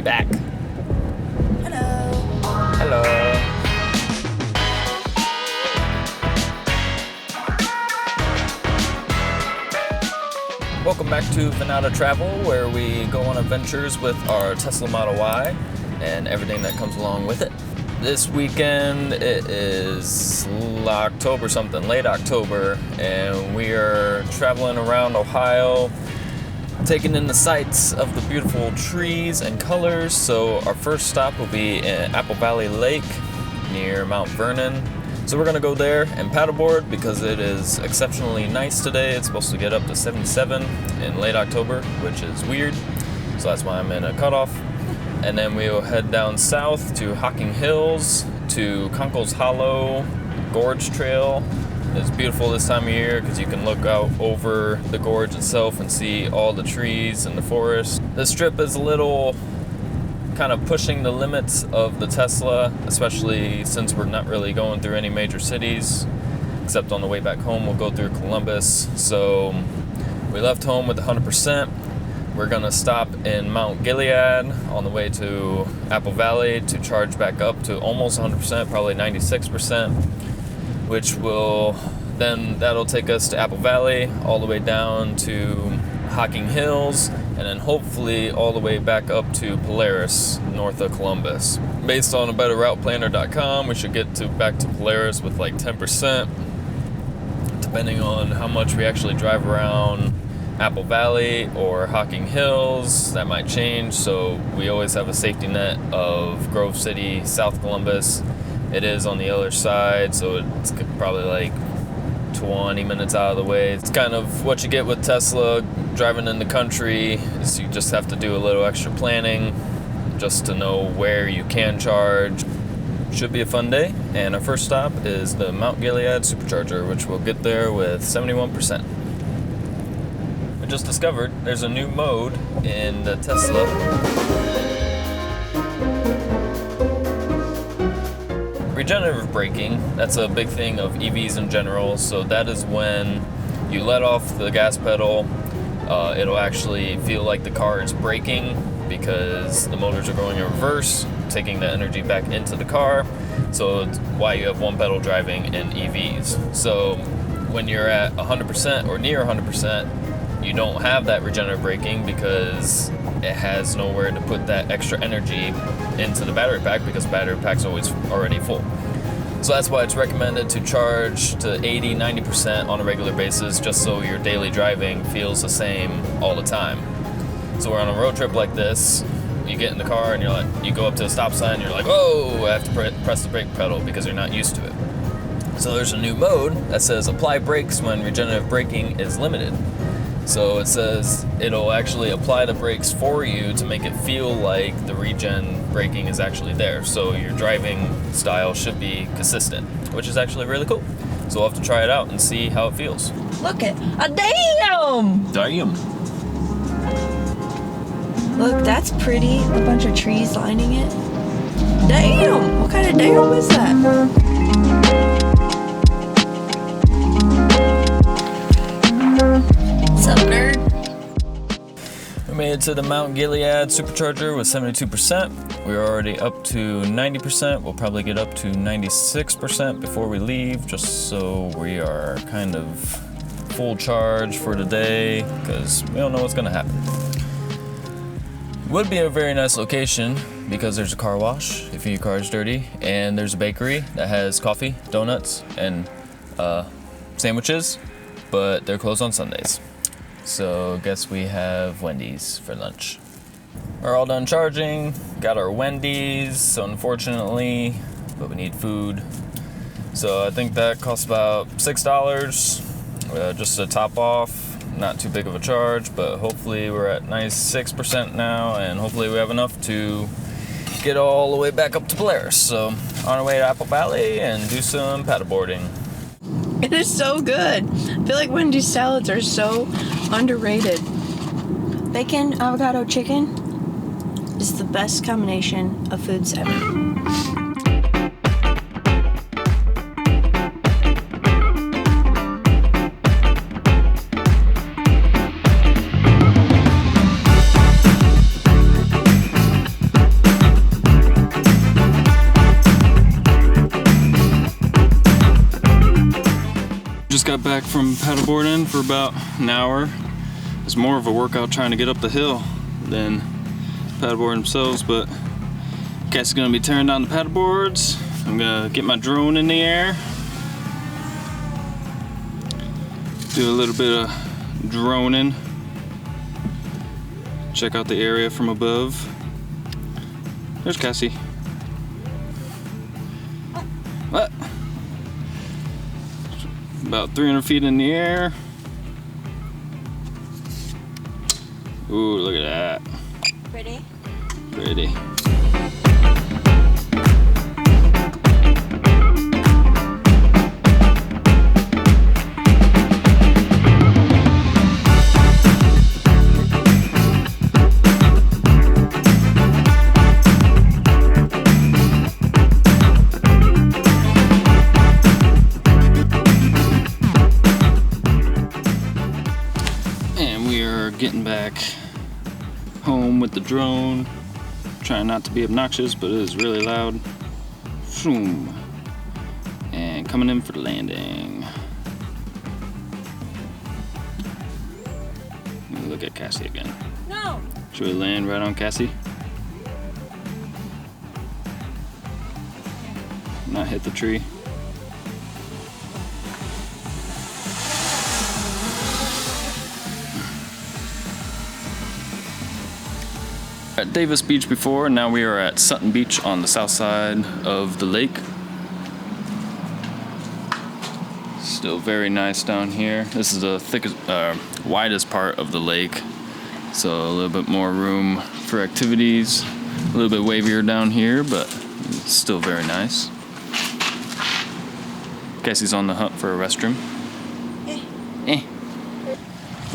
back. Hello. Hello. Welcome back to Envato Travel, where we go on adventures with our Tesla Model Y and everything that comes along with it. This weekend it is October something, late October, and we are traveling around Ohio, taking in the sights of the beautiful trees and colors. So our first stop will be in Apple Valley Lake near Mount Vernon. So we're gonna go there and paddleboard because it is exceptionally nice today. It's supposed to get up to 77 in late October, which is weird. So that's why I'm in a cutoff. And then we'll head down south to Hocking Hills, to Conkle's Hollow Gorge Trail. It's beautiful this time of year because you can look out over the gorge itself and see all the trees and the forest. This trip is a little kind of pushing the limits of the Tesla, especially since we're not really going through any major cities, except on the way back home we'll go through Columbus. So we left home with 100%. We're gonna stop in Mount Gilead on the way to Apple Valley to charge back up to almost 100%, probably 96%, which that'll take us to Apple Valley, all the way down to Hocking Hills, and then hopefully all the way back up to Polaris, north of Columbus. Based on abetterrouteplanner.com, we should get back to Polaris with like 10%, depending on how much we actually drive around Apple Valley or Hocking Hills. That might change, so we always have a safety net of Grove City, South Columbus. It is on the other side, so it's probably like 20 minutes out of the way. It's kind of what you get with Tesla driving in the country, is you just have to do a little extra planning just to know where you can charge. Should be a fun day, and our first stop is the Mount Gilead Supercharger, which we'll get there with 71%. I just discovered there's a new mode in the Tesla. Regenerative braking, that's a big thing of EVs in general. So that is when you let off the gas pedal, it'll actually feel like the car is braking because the motors are going in reverse, taking the energy back into the car. So it's why you have one pedal driving in EVs. So when you're at 100% or near 100%, you don't have that regenerative braking because it has nowhere to put that extra energy into the battery pack because the battery pack's always already full. So that's why it's recommended to charge to 80, 90% on a regular basis, just so your daily driving feels the same all the time. So we're on a road trip like this, you get in the car and you go up to a stop sign and you're like, whoa, I have to press the brake pedal because you're not used to it. So there's a new mode that says apply brakes when regenerative braking is limited. So it says it'll actually apply the brakes for you to make it feel like the regen braking is actually there. So your driving style should be consistent, which is actually really cool. So we'll have to try it out and see how it feels. Look at a damn! Damn. Look, that's pretty. A bunch of trees lining it. Damn! What kind of damn is that? What's up, nerd? We made it to the Mount Gilead Supercharger with 72%. We're already up to 90%. We'll probably get up to 96% before we leave, just so we are kind of full charge for today, because we don't know what's gonna happen. It would be a very nice location because there's a car wash if your car is dirty, and there's a bakery that has coffee, donuts, and sandwiches, but they're closed on Sundays. So guess we have Wendy's for lunch. We're all done charging, got our Wendy's, so unfortunately, but we need food. So I think that costs about $6 just to top off. Not too big of a charge, but hopefully we're at 96% now, and hopefully we have enough to get all the way back up to Polaris. So on our way to Apple Valley and do some paddleboarding. It is so good. I feel like Wendy's salads are so underrated. Bacon, avocado, chicken is the best combination of foods ever. got back from paddleboarding for about an hour. It's more of a workout trying to get up the hill than paddleboard themselves, but Cassie's gonna be tearing down the paddleboards. I'm gonna get my drone in the air. Do a little bit of droning. Check out the area from above. There's Cassie. What? About 300 feet in the air. Ooh, look at that. Pretty. Pretty. Getting back home with the drone. Trying not to be obnoxious, but it is really loud. Boom. And coming in for the landing. Look at Cassie again. No. Should we land right on Cassie? Not hit the tree. At Davis Beach before, now we are at Sutton Beach on the south side of the lake. Still very nice down here. This is the thickest, widest part of the lake, so a little bit more room for activities. A little bit wavier down here, but it's still very nice. Cassie's on the hunt for a restroom.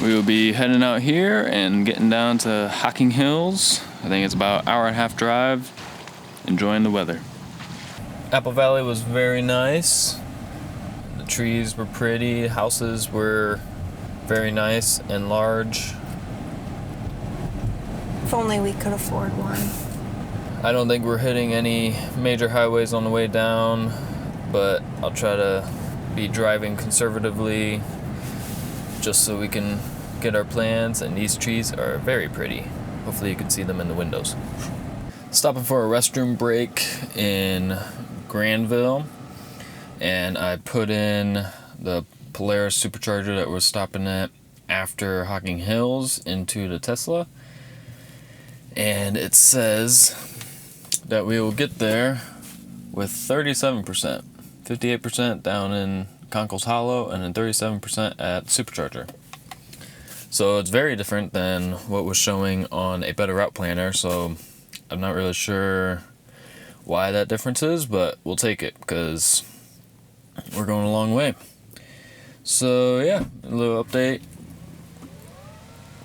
We will be heading out here and getting down to Hocking Hills. I think it's about an hour and a half drive. Enjoying the weather. Apple Valley was very nice. The trees were pretty. Houses were very nice and large. If only we could afford one. I don't think we're hitting any major highways on the way down, but I'll try to be driving conservatively just so we can get our plans, and these trees are very pretty. Hopefully you can see them in the windows. Stopping for a restroom break in Granville, and I put in the Polaris supercharger that we're stopping at after Hocking Hills into the Tesla, and it says that we will get there with 37%, 58% down in Conkle's Hollow, and then 37% at supercharger. So it's very different than what was showing on a Better Route Planner, so I'm not really sure why that difference is, but we'll take it because we're going a long way. So yeah, a little update.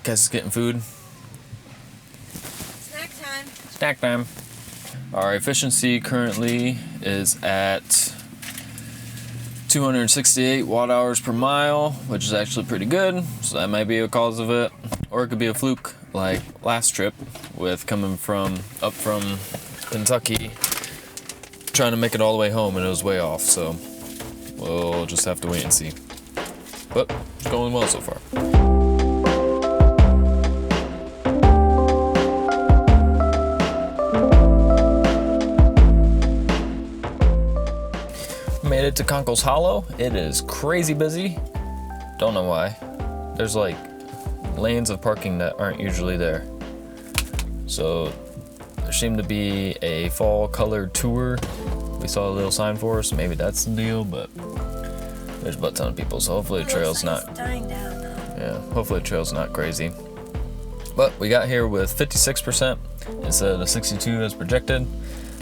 Cass is getting food. Snack time. Snack time. Our efficiency currently is at 268 watt hours per mile, which is actually pretty good, so that might be a cause of it, or it could be a fluke like last trip with coming up from Kentucky, trying to make it all the way home, and it was way off, so we'll just have to wait and see. But it's going well so far. Made it to Conkle's Hollow. It is crazy busy. Don't know why. There's like lanes of parking that aren't usually there. So there seemed to be a fall colored tour. We saw a little sign for us. Maybe that's the deal, but there's a butt ton of people. So hopefully the trail's not. Dying down though. Yeah, hopefully the trail's not crazy. But we got here with 56% instead of the 62 as projected.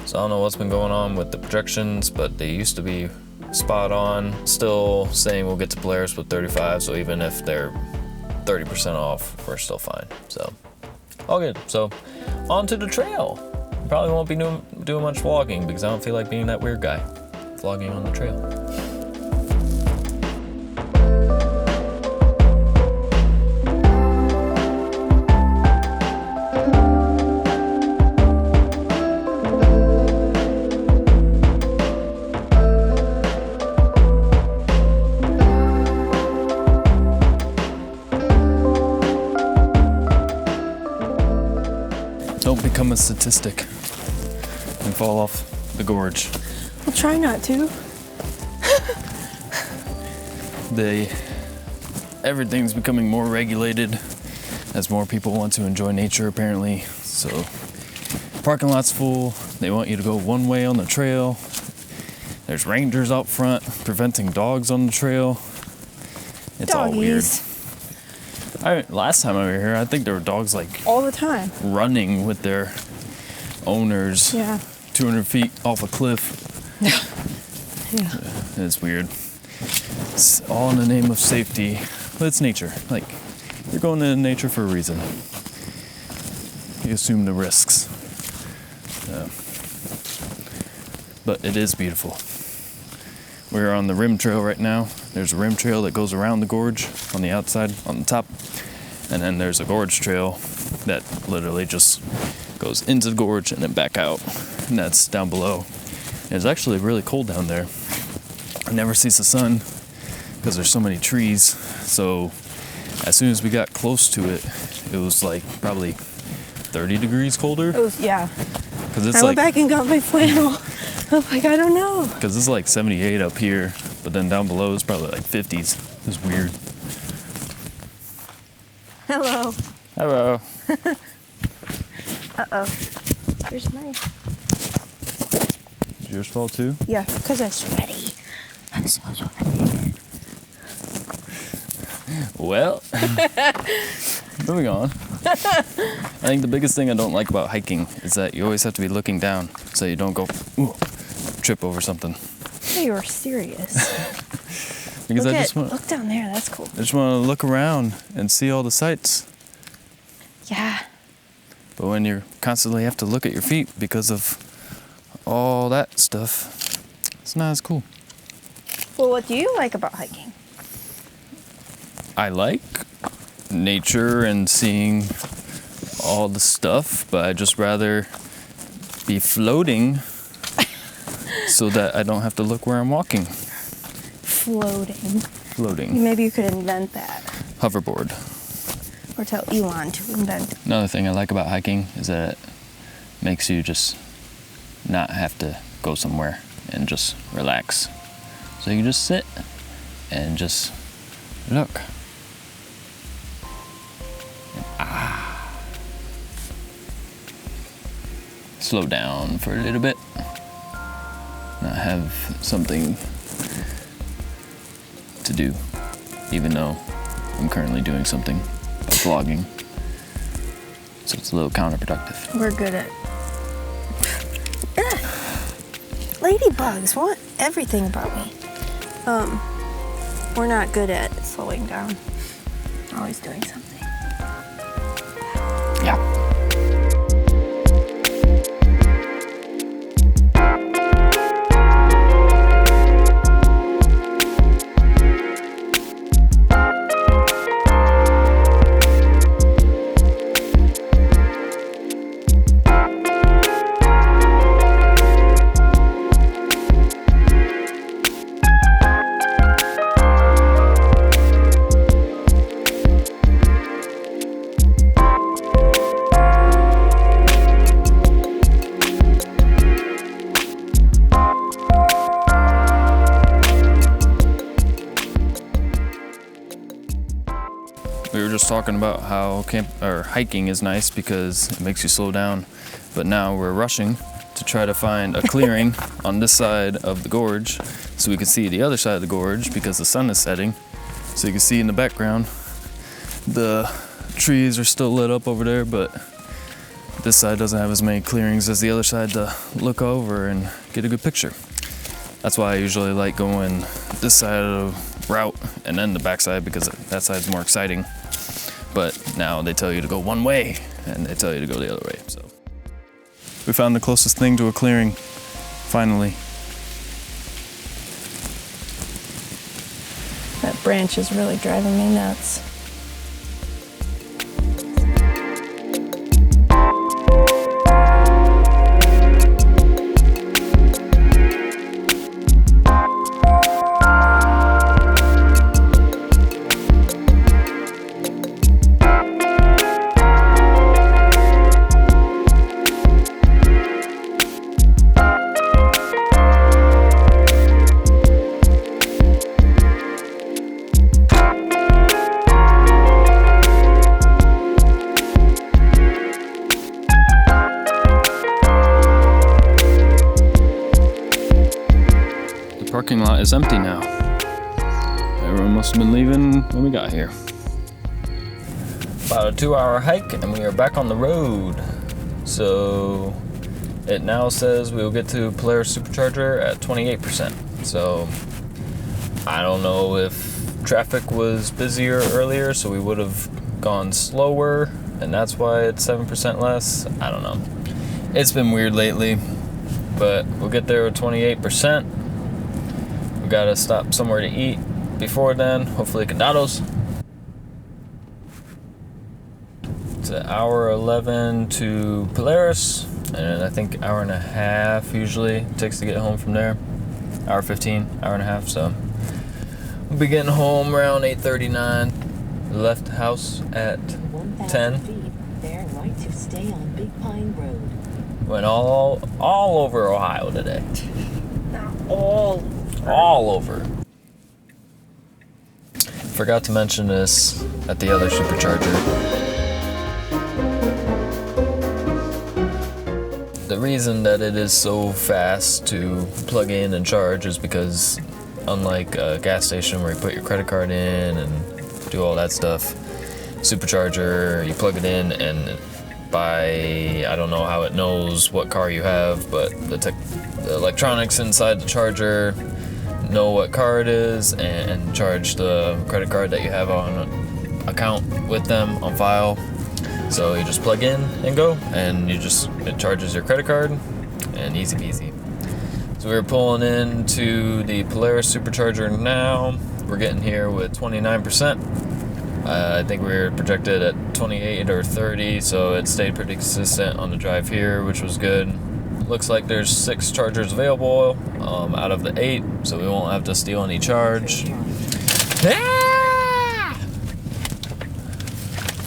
So I don't know what's been going on with the projections, but they used to be spot on. Still saying we'll get to Polaris with 35, so even if they're 30% off, we're still fine. So all good. So on to the trail. Probably won't be doing much vlogging because I don't feel like being that weird guy vlogging on the trail. become a statistic and fall off the gorge. We'll try not to. Everything's becoming more regulated as more people want to enjoy nature, apparently. So parking lot's full. They want you to go one way on the trail. There's rangers out front preventing dogs on the trail. It's all weird. Last time I was here, I think there were dogs like all the time running with their owners. Yeah. 200 feet off a cliff. Yeah. It's weird. It's all in the name of safety, but it's nature. Like, you're going into nature for a reason. You assume the risks. But it is beautiful. We're on the rim trail right now. There's a rim trail that goes around the gorge on the outside, on the top. And then there's a gorge trail that literally just goes into the gorge and then back out. And that's down below. And it's actually really cold down there. It never sees the sun because there's so many trees. So as soon as we got close to it, it was like probably 30 degrees colder. It was, yeah. Cause it's I went back and got my flannel. I'm like, I don't know. Because it's like 78 up here, but then down below it's probably like 50s. It's weird. Hello. Hello. Uh-oh. Here's mine. Did yours fall too? Yeah, because I'm sweaty. I'm so sweaty. Well, moving on. I think the biggest thing I don't like about hiking is that you always have to be looking down so you don't go trip over something. Hey, you were serious. Because look down there, that's cool. I just want to look around and see all the sights. Yeah. But when you constantly have to look at your feet because of all that stuff, it's not as cool. Well, what do you like about hiking? I like nature and seeing all the stuff, but I'd just rather be floating so that I don't have to look where I'm walking. Floating. Maybe you could invent that. Hoverboard. Or tell Elon to invent it. Another thing I like about hiking is that it makes you just not have to go somewhere and just relax. So you just sit and just look. Slow down for a little bit. Not have something to do, even though I'm currently doing something, vlogging. So it's a little counterproductive. We're good at ladybugs want everything about me. We're not good at slowing down. Always doing something. Yeah. We were just talking about how hiking is nice because it makes you slow down, but now we're rushing to try to find a clearing on this side of the gorge so we can see the other side of the gorge because the sun is setting. So you can see in the background the trees are still lit up over there, but this side doesn't have as many clearings as the other side to look over and get a good picture. That's why I usually like going this side of the route and then the back side because that side's more exciting. But now they tell you to go one way and they tell you to go the other way. So we found the closest thing to a clearing, finally. That branch is really driving me nuts. parking lot is empty now. Everyone must have been leaving when we got here. About a 2-hour hike and we are back on the road. So it now says we will get to Polaris Supercharger at 28%. So I don't know if traffic was busier earlier, so we would have gone slower, and that's why it's 7% less. I don't know. It's been weird lately, but we'll get there with 28%. We gotta stop somewhere to eat before then, hopefully Condados. It's an hour 11 to Polaris, and I think hour and a half usually it takes to get home from there. Hour 15, hour and a half, so we'll be getting home around 8:39. We left the house at 10. Bear right to stay on Big Pine Road. Went all over Ohio today. All. All over. Forgot to mention this at the other supercharger. The reason that it is so fast to plug in and charge is because, unlike a gas station where you put your credit card in and do all that stuff, supercharger, you plug it in and I don't know how it knows what car you have, but the electronics inside the charger know what car it is and charge the credit card that you have on account with them on file. So you just plug in and go, and it charges your credit card, and easy peasy. So we're pulling into the Polaris Supercharger now. We're getting here with 29%. I think we were projected at 28 or 30, so it stayed pretty consistent on the drive here, which was good. Looks like there's 6 chargers available out of the 8, so we won't have to steal any charge.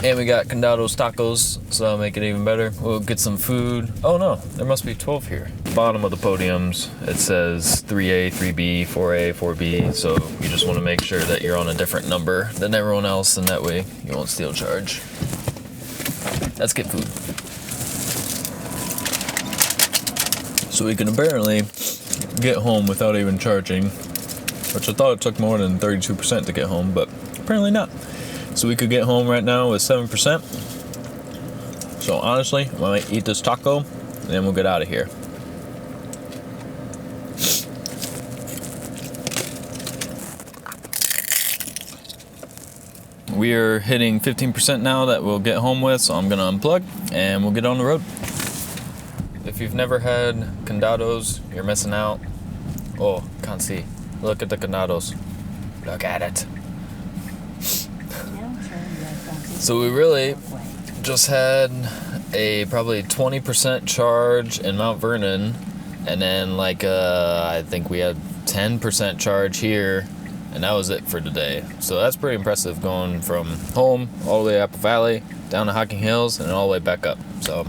And we got Condados tacos, so that'll make it even better. We'll get some food. Oh no, there must be 12 here. Bottom of the podiums, it says 3A, 3B, 4A, 4B, so you just want to make sure that you're on a different number than everyone else, and that way you won't steal charge. Let's get food. So we can apparently get home without even charging, which I thought it took more than 32% to get home, but apparently not. So we could get home right now with 7%. So honestly, I might eat this taco and then we'll get out of here. We are hitting 15% now that we'll get home with, so I'm gonna unplug and we'll get on the road. If you've never had Condados, you're missing out. Oh, can't see. Look at the Condados. Look at it. So we really just had a probably 20% charge in Mount Vernon, and then I think we had 10% charge here, and that was it for today. So that's pretty impressive, going from home all the way to Apple Valley, down to Hocking Hills, and all the way back up. So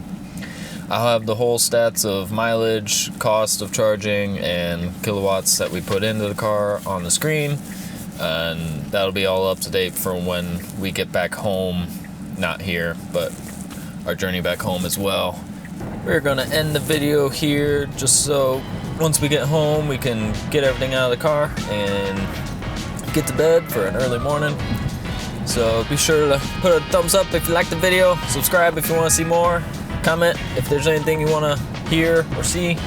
I'll have the whole stats of mileage, cost of charging, and kilowatts that we put into the car on the screen. And that'll be all up to date from when we get back home, not here, but our journey back home as well. We're gonna end the video here, just so once we get home we can get everything out of the car and get to bed for an early morning. So be sure to put a thumbs up if you like the video, subscribe if you want to see more, comment if there's anything you want to hear or see.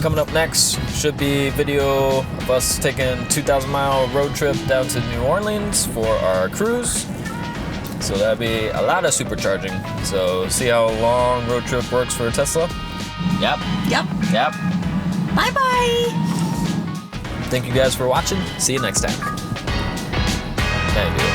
Coming up next should be a video of us taking a 2,000-mile road trip down to New Orleans for our cruise. So that'll be a lot of supercharging. So see how a long road trip works for a Tesla? Yep. Bye-bye. Thank you guys for watching. See you next time. Thank you.